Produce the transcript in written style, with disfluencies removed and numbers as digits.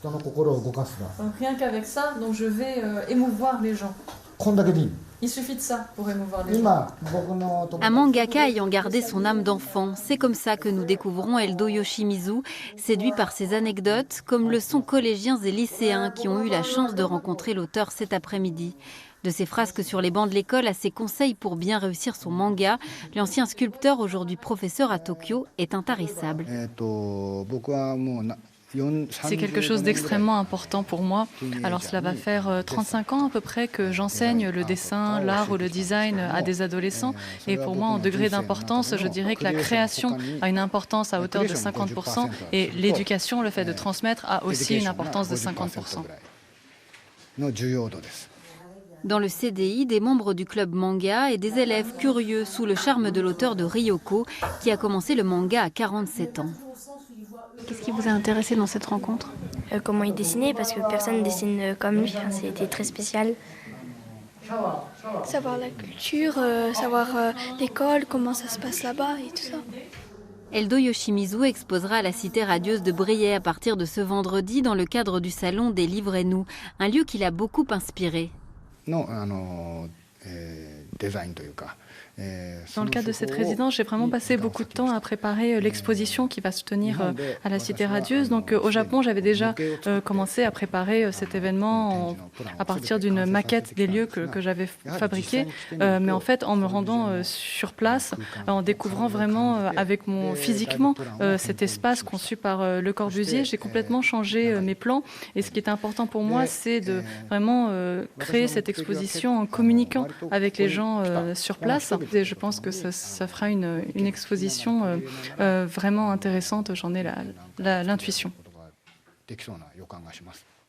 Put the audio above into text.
Donc rien qu'avec ça, donc je vais émouvoir les gens. こんだけでいい。 Il suffit de ça pour émouvoir les gens. 僕の友達 Un mangaka ayant gardé son âme d'enfant, c'est comme ça que nous découvrons Eldo Yoshimizu, séduit par ses anecdotes, comme le sont collégiens et lycéens qui ont eu la chance de rencontrer l'auteur cet après-midi. De ses frasques sur les bancs de l'école à ses conseils pour bien réussir son manga, l'ancien sculpteur, aujourd'hui professeur à Tokyo, est intarissable. 僕はもうな C'est quelque chose d'extrêmement important pour moi. Alors cela va faire 35 ans à peu près que j'enseigne le dessin, l'art ou le design à des adolescents. Et pour moi, en degré d'importance, je dirais que la création a une importance à hauteur de 50% et l'éducation, le fait de transmettre, a aussi une importance de 50%. の重要度です。 Dans le CDI, des membres du club manga et des élèves curieux sous le charme de l'auteur de Ryoko, qui a commencé le manga à 47 ans. Qu'est-ce qui vous a intéressé dans cette rencontre? Comment il dessinait, parce que personne ne dessine comme lui. Enfin, c'était très spécial. Savoir la culture, savoir l'école, comment ça se passe là-bas et tout ça. Eldo Yoshimizu exposera à la Cité radieuse de Briey à partir de ce vendredi dans le cadre du salon des livres et nous, un lieu qui l'a beaucoup inspiré. のデザインというか。 Dans le cadre de cette résidence, j'ai vraiment passé beaucoup de temps à préparer l'exposition qui va se tenir à la Cité radieuse. Donc au Japon, j'avais déjà commencé à préparer cet événement à partir d'une maquette des lieux que j'avais fabriquée. Mais en fait, en me rendant sur place, en découvrant vraiment physiquement cet espace conçu par Le Corbusier, j'ai complètement changé mes plans. Et ce qui est important pour moi, c'est de vraiment créer cette exposition en communiquant avec les gens sur place. Et je pense que ça fera une exposition vraiment intéressante, j'en ai l'intuition.